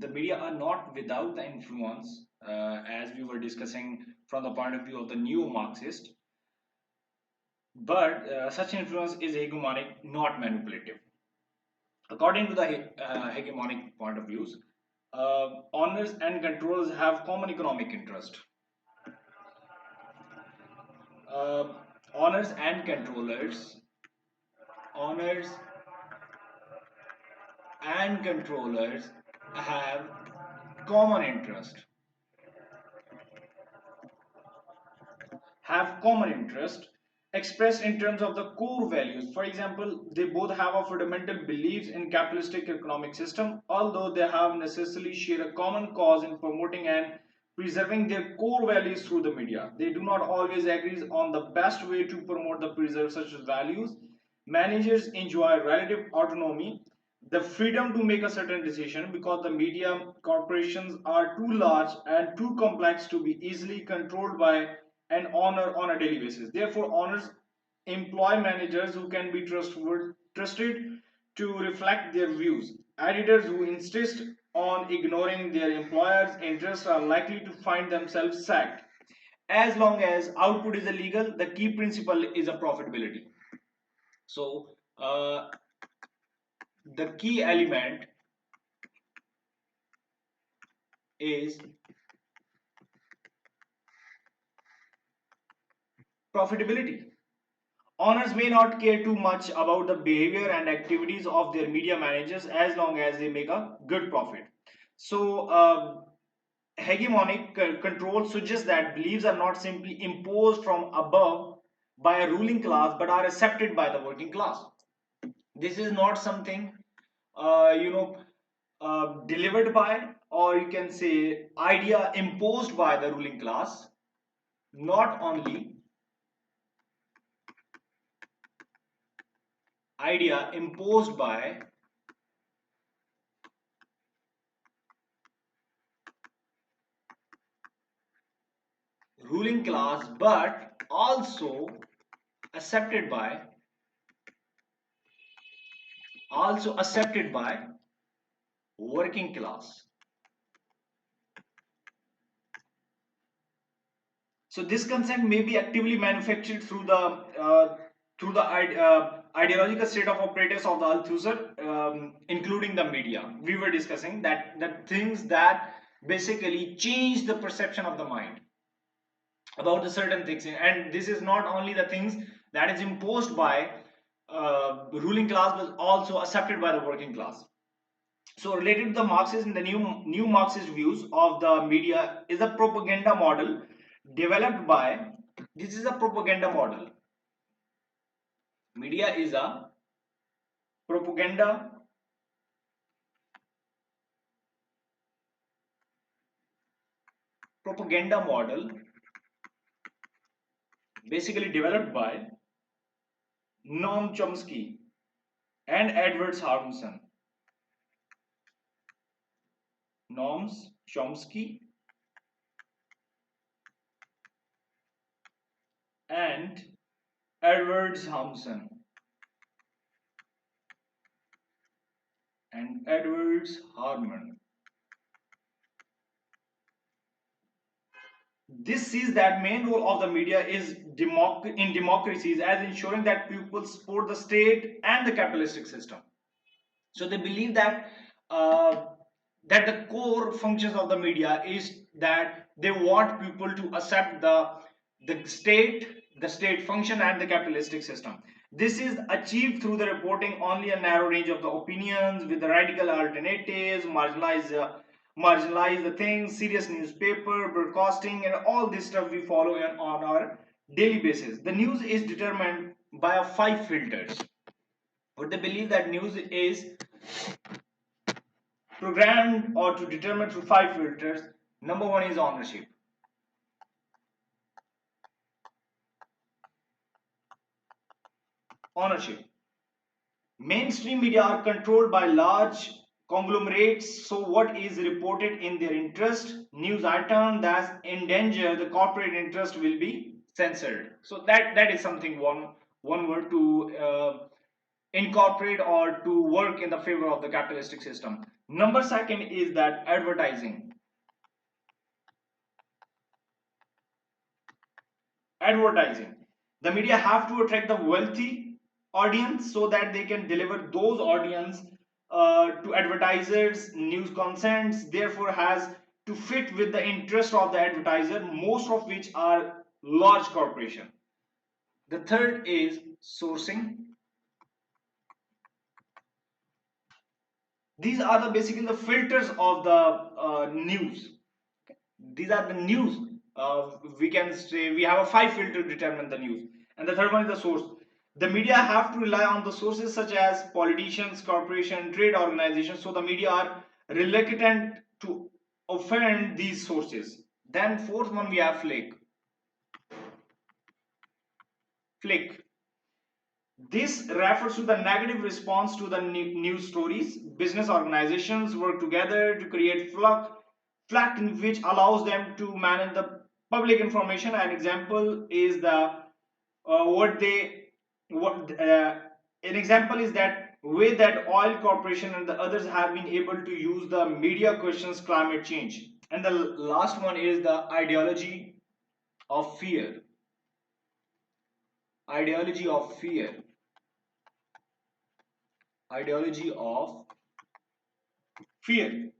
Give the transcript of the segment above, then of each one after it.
the media are not without the influence, as we were discussing from the point of view of the new Marxist, but such influence is hegemonic, not manipulative. According to the hegemonic point of views, owners and controllers have common economic interest. Uh, owners and controllers, owners and controllers have common interest, expressed in terms of the core values. For example, they both have a fundamental beliefs in capitalistic economic system, although they have necessarily share a common cause in promoting and preserving their core values through the media. They do not always agree on the best way to promote the preserve such values. Managers enjoy relative autonomy, the freedom to make a certain decision, because the media corporations are too large and too complex to be easily controlled by an owner on a daily basis. Therefore, owners employ managers who can be trusted to reflect their views. Editors who insist on ignoring their employer's interests are likely to find themselves sacked. As long as output is illegal, the key principle is a profitability. So, the key element is profitability. Owners may not care too much about the behavior and activities of their media managers as long as they make a good profit. So, hegemonic control suggests that beliefs are not simply imposed from above by a ruling class but are accepted by the working class. This is not something uh, you know delivered by, or you can say idea imposed by the ruling class. Not only idea imposed by ruling class but also accepted by working class. So this consent may be actively manufactured through the ideological state of operators of the Althusser, including the media. We were discussing that things that basically change the perception of the mind about the certain things, and this is not only the things that is imposed by ruling class but also accepted by the working class. So related to the Marxism, the new Marxist views of the media is a propaganda model developed by. This is a propaganda model. Media is a propaganda model basically developed by Noam Chomsky and Edward Harmson. Noam Chomsky and Edward Harmson. And Edwards Harman. This sees that main role of the media is in democracies as ensuring that people support the state and the capitalistic system. So they believe uh, that the core functions of the media is that they want people to accept the state function and the capitalistic system. This is achieved through the reporting only a narrow range of the opinions with the radical alternatives, marginalize the things, serious newspaper, broadcasting, and all this stuff we follow on our daily basis. The news is determined by a 5 filters. What they believe that news is programmed or to determine through 5 filters. Number one is ownership. Ownership. Mainstream media are controlled by large conglomerates, so what is reported in their interest, news item that endanger the corporate interest will be censored. So that is something one word to incorporate or to work in the favor of the capitalistic system. Number second is that advertising. The media have to attract the wealthy audience so that they can deliver those audience to advertisers. News contents therefore has to fit with the interest of the advertiser, most of which are large corporation. The third is sourcing. These are the basically the filters of the news. These are the news. We can say we have a five filter to determine the news, and the third one is the source. The media have to rely on the sources such as politicians, corporation, trade organizations, so the media are reluctant to offend these sources. Then fourth one we have flick. This refers to the negative response to the news stories. Business organizations work together to create flat which allows them to manage the public information. An example is the what they what an example is that way that oil corporation and the others have been able to use the media questions climate change. And the last one is the of fear ideology of fear ideology of fear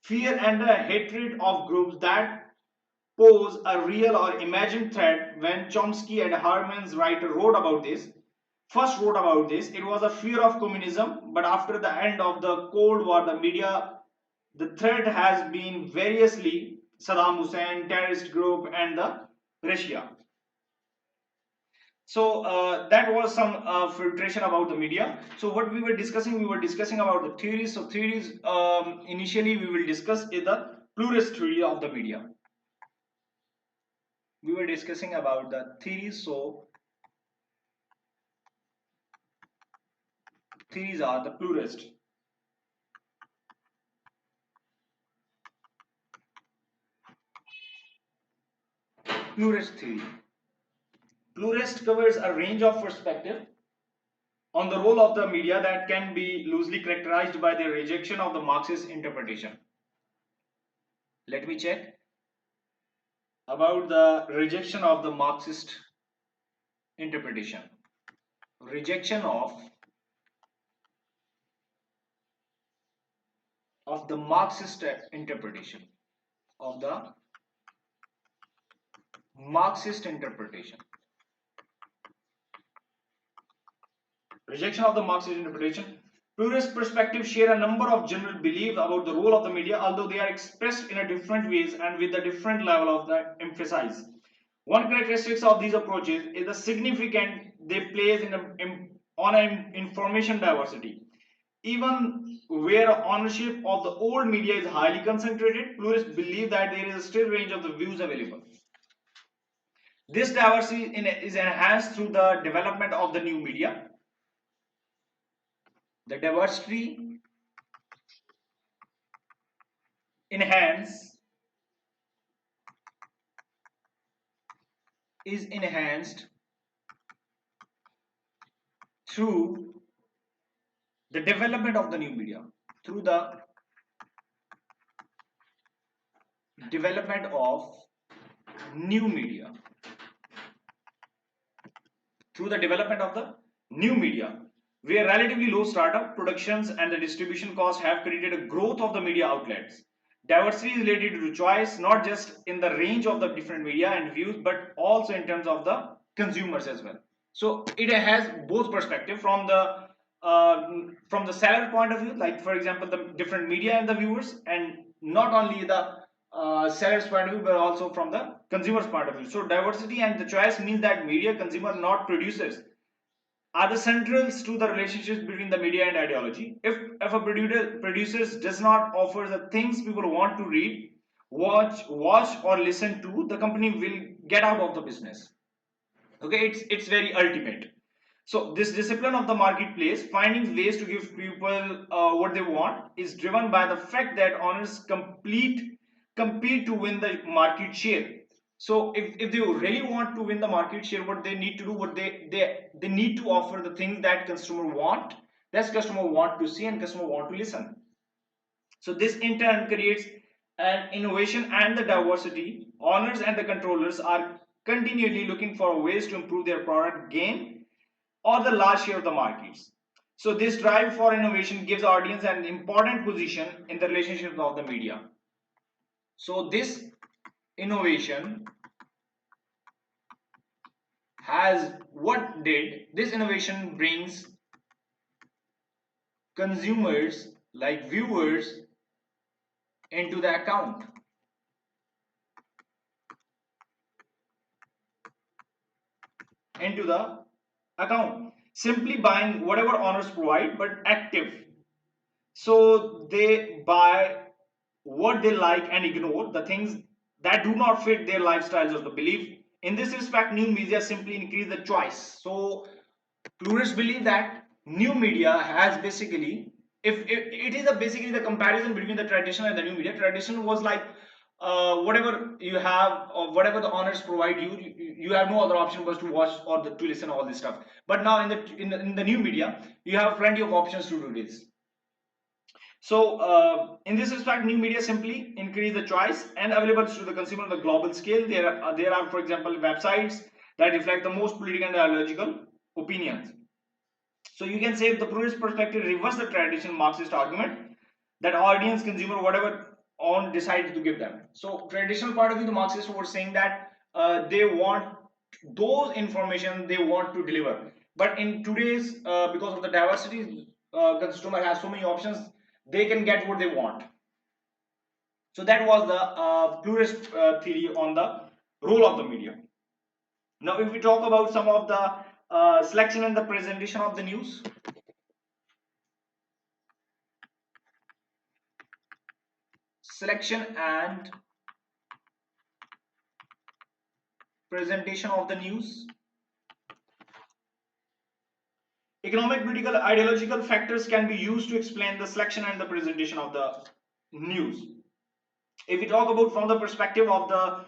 fear and the hatred of groups that pose a real or imagined threat. When Chomsky and Herman's writer wrote about this, it was a fear of communism. But after the end of the Cold War, the media, the threat has been variously Saddam Hussein, terrorist group, and the Russia. So that was some filtration about the media. So what we were discussing about the theories. So theories, initially we will discuss is the pluralist theory of the media. We were discussing about the theories. So theories are the pluralist theory. Pluralist covers a range of perspective on the role of the media that can be loosely characterized by the rejection of the Marxist interpretation. Let me check about the rejection of the Marxist interpretation. Rejection of the Marxist interpretation of the Marxist interpretation. Rejection of the Marxist interpretation. Pluralist perspectives share a number of general beliefs about the role of the media, although they are expressed in a different ways and with a different level of the emphasis. One characteristic of these approaches is the significant they place on an information diversity. Even where ownership of the old media is highly concentrated, pluralists believe that there is a still range of the views available. This diversity is enhanced through the development of the new media. The diversity enhance is enhanced through the development of the new media. Through the development of new media. Through the development of the new media, where relatively low startup productions and the distribution costs have created a growth of the media outlets. Diversity is related to choice, not just in the range of the different media and views, but also in terms of the consumers as well. So it has both perspective from the seller point of view, like for example the different media and the viewers, and not only the seller's point of view, but also from the consumer's point of view. So diversity and the choice means that media consumer, not producers, are the centrals to the relationships between the media and ideology. If a producer does not offer the things people want to read, watch or listen to, the company will get out of the business. Okay, it's very ultimate. So this discipline of the marketplace, finding ways to give people what they want, is driven by the fact that owners compete to win the market share. So if they really want to win the market share, what they need to do, what they need to offer the things that customer want to see and customer want to listen. So this in turn creates an innovation and the diversity. Owners and the controllers are continually looking for ways to improve their product, gain or the large share of the markets. So this drive for innovation gives audience an important position in the relationships of the media. So this innovation has what did this innovation brings consumers like viewers into the account simply buying whatever owners provide but active. So they buy what they like and ignore the things that do not fit their lifestyles or the belief. In this respect, new media simply increase the choice. So pluralists believe that new media has basically, if it is basically the comparison between the traditional and the new media. Tradition was like whatever you have or whatever the owners provide you, you have no other option but to watch or to listen all this stuff. But now in the new media, you have plenty of options to do this. So, in this respect, new media simply increase the choice and available to the consumer on the global scale. There are, for example, websites that reflect the most political and ideological opinions. So, you can say the pluralist perspective reverse the traditional Marxist argument that audience, consumer, whatever on decide to give them. So, traditional part of view, the Marxists were saying that they want those information they want to deliver. But in today's, because of the diversity, consumer has so many options, they can get what they want. So that was the pluralist theory on the role of the media. Now, if we talk about some of the selection and the presentation of the news, selection and presentation of the news, economic, political, ideological factors can be used to explain the selection and the presentation of the news. If we talk about from the perspective of the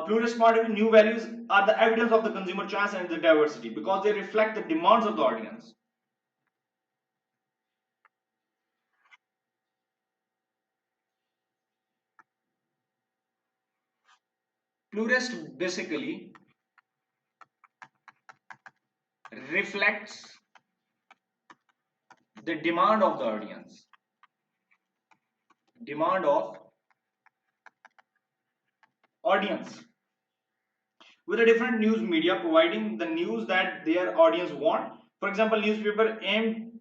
pluralist part of new values are the evidence of the consumer choice and the diversity because they reflect the demands of the audience. Pluralist basically reflects the demand of audience with a different news media providing the news that their audience want. For example, newspaper aimed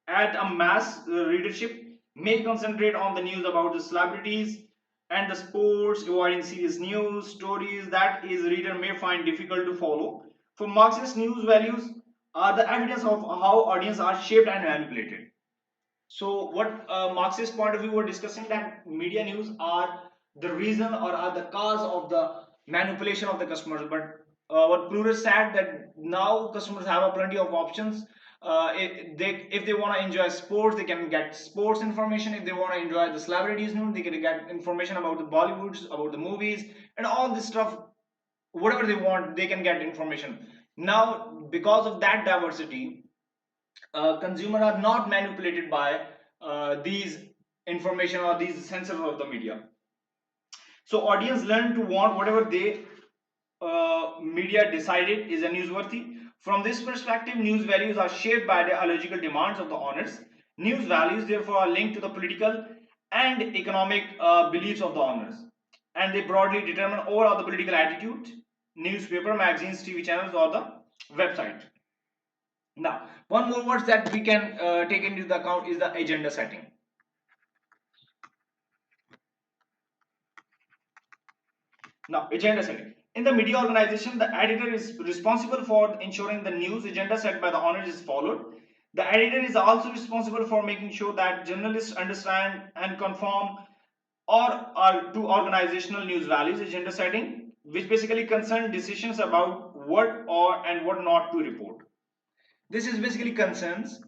at a mass readership may concentrate on the news about the celebrities and the sports, avoiding serious news stories that is reader may find difficult to follow. For Marxist, news values are the evidence of how audience are shaped and manipulated. So what Marxist point of view were discussing that media news are the reason or are the cause of the manipulation of the customers. But what pluralists said that now customers have a plenty of options. If they want to enjoy sports, they can get sports information. If they want to enjoy the celebrities news, they can get information about the Bollywoods, about the movies, and all this stuff. Whatever they want, they can get information. Now, because of that diversity, consumer are not manipulated by these information or these sensors of the media. So audience learn to want whatever they media decided is a newsworthy. From this perspective, news values are shaped by the ideological demands of the owners. News values therefore are linked to the political and economic beliefs of the owners, and they broadly determine overall the political attitude, newspaper, magazines, TV channels, or the website. Now, one more words that we can take into the account is the agenda setting. Now, agenda setting. In the media organization, the editor is responsible for ensuring the news agenda set by the owners is followed. The editor is also responsible for making sure that journalists understand and conform or to organizational news values. Agenda setting, which basically concern decisions about what or and what not to report. This is basically concerns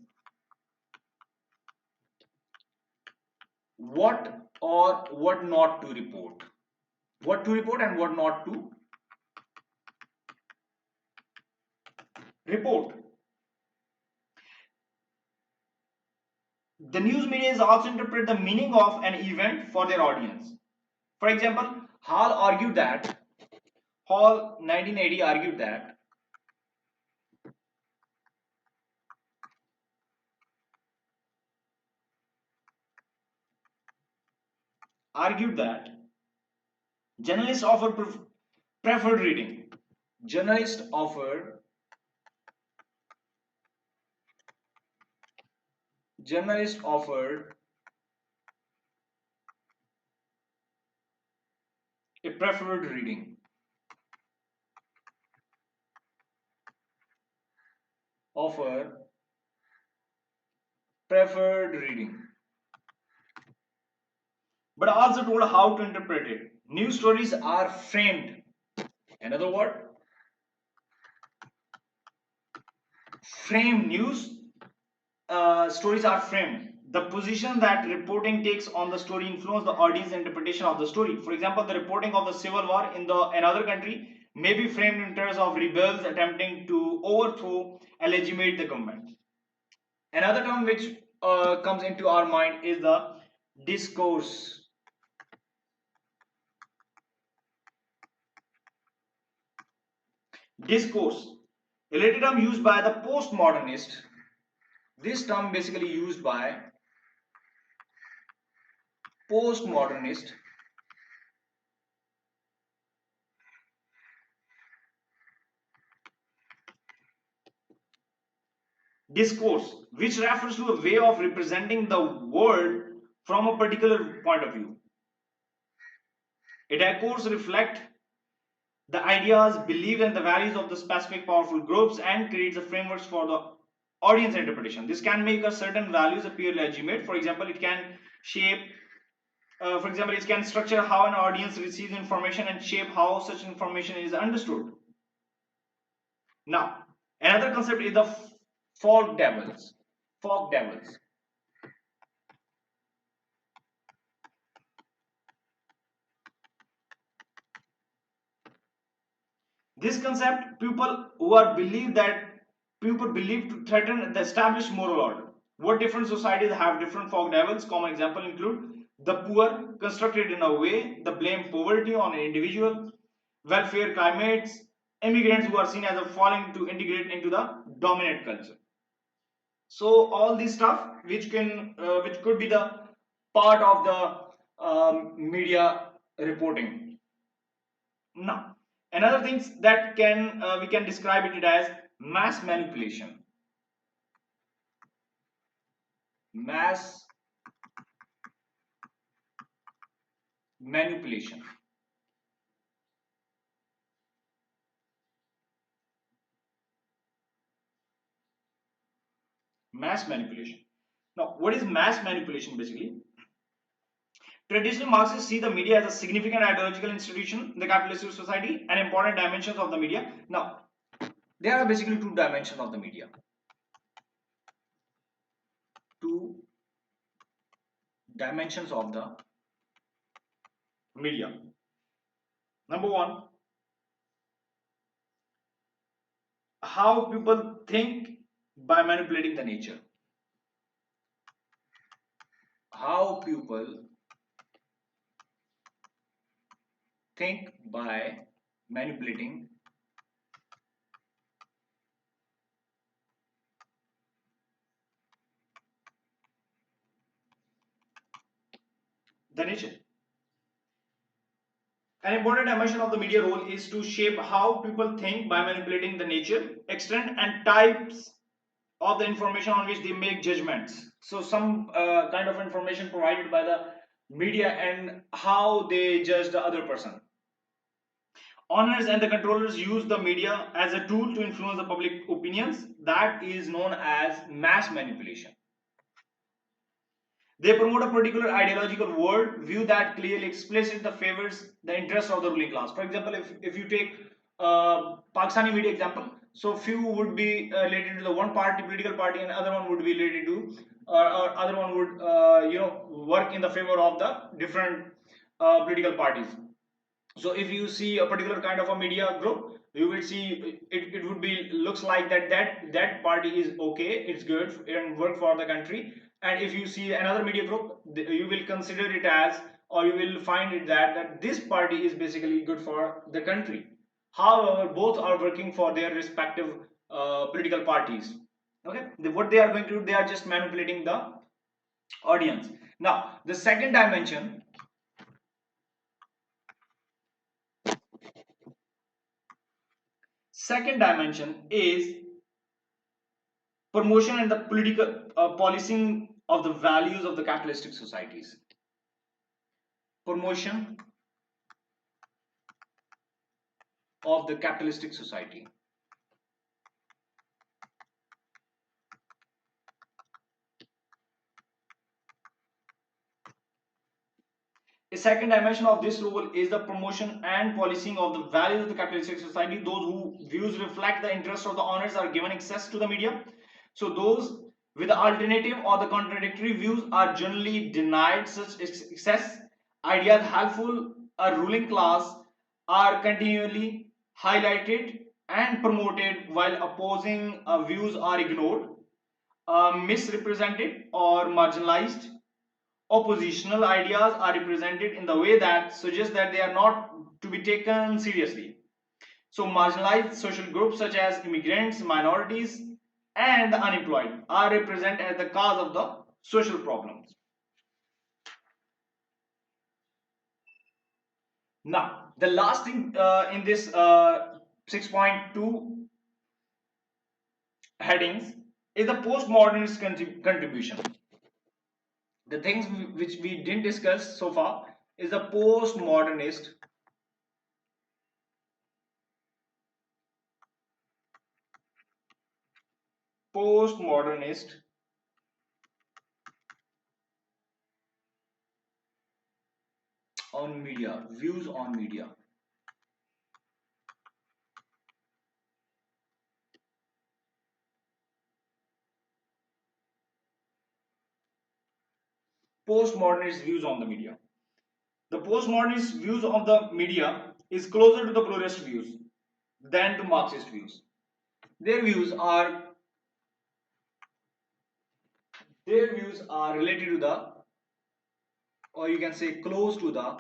what or what not to report. what to report and what not to report. The news media is also interpret the meaning of an event for their audience. For example, Hall 1980 argued that journalists offer preferred reading. Journalists offered a preferred reading. Offer preferred reading. But also told how to interpret it. News stories are framed. Another word, frame news stories are framed. The position that reporting takes on the story influence the audience interpretation of the story. For example, the reporting of the civil war in another country may be framed in terms of rebels attempting to overthrow and legitimate the government. Another term which comes into our mind is the discourse. Discourse, a related term used by the postmodernist. This term basically used by postmodernist discourse, which refers to a way of representing the world from a particular point of view. It discourse reflects the ideas, beliefs, and the values of the specific powerful groups and creates the frameworks for the audience interpretation. This can make a certain values appear legitimate. For example, it can shape it can structure how an audience receives information and shape how such information is understood. Now, another concept is the fog devils. Fog devils. This concept, people believe to threaten the established moral order. What different societies have different fog devils? Common example include the poor, constructed in a way the blame poverty on an individual, welfare climates, immigrants who are seen as a falling to integrate into the dominant culture. So all this stuff which could be the part of the media reporting. Now, another things that can we can describe it as mass manipulation. Mass manipulation. Mass manipulation. Now, what is mass manipulation basically? Traditional Marxists see the media as a significant ideological institution in the capitalist society and important dimensions of the media. Now, there are basically two dimensions of the media. Two dimensions of the media. Number one, how people think by manipulating the nature. How people think by manipulating the nature. An important dimension of the media role is to shape how people think by manipulating the nature, extent, and types of the information on which they make judgments. So, some kind of information provided by the media and how they judge the other person. Owners and the controllers use the media as a tool to influence the public opinions. That is known as mass manipulation. They promote a particular ideological world view that clearly explicit the favors the interests of the ruling class. For example, if you take Pakistani media example, so few would be related to the one party political party and other one would be related to or other one would work in the favor of the different political parties. So if you see a particular kind of a media group, you will see it would be looks like that party is okay, it's good and work for the country. And if you see another media group, you will consider it as, or you will find it that this party is basically good for the country. However, both are working for their respective political parties. Okay, what they are going to do, they are just manipulating the audience. Now the second dimension is promotion and the political policing of the values of the capitalistic societies. Promotion of the capitalistic society. A second dimension of this role is the promotion and policing of the values of the capitalistic society. Those whose views reflect the interests of the owners are given access to the media. So those with the alternative or the contradictory views are generally denied such access. Ideas helpful a ruling class are continually highlighted and promoted, while opposing views are ignored, misrepresented, or marginalized. Oppositional ideas are represented in the way that suggests that they are not to be taken seriously. So, marginalized social groups such as immigrants, minorities, and the unemployed are represented as the cause of the social problems. Now, the last thing in this 6.2 headings is the postmodernist contribution. The things which we didn't discuss so far is the postmodernist on media, views on media. Postmodernist views on the media. The postmodernist views of the media is closer to the pluralist views than to Marxist views. Their views are their views are related to the, or you can say close to the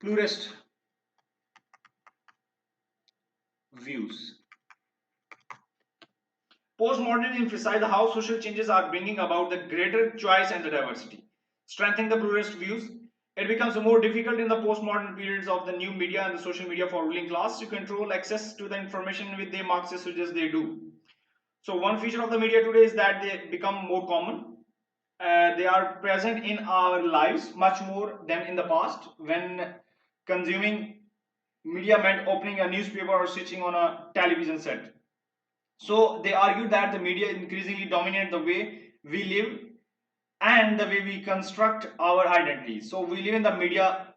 pluralist views. Postmodernism emphasizes how social changes are bringing about the greater choice and the diversity, strengthening the pluralist views. It becomes more difficult in the postmodern periods of the new media and the social media for ruling class to control access to the information with the Marxists suggest they do. So one feature of the media today is that they become more common. They are present in our lives much more than in the past, when consuming media meant opening a newspaper or switching on a television set. So they argue that the media increasingly dominate the way we live and the way we construct our identities. So we live in the media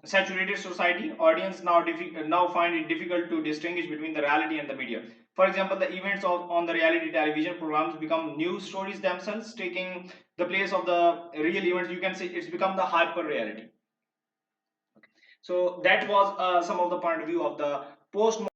saturated society. Audience now find it difficult to distinguish between the reality and the media. For example, the events on the reality television programs become news stories themselves, taking the place of the real events. You can say it's become the hyper reality. So that was some of the point of view of the post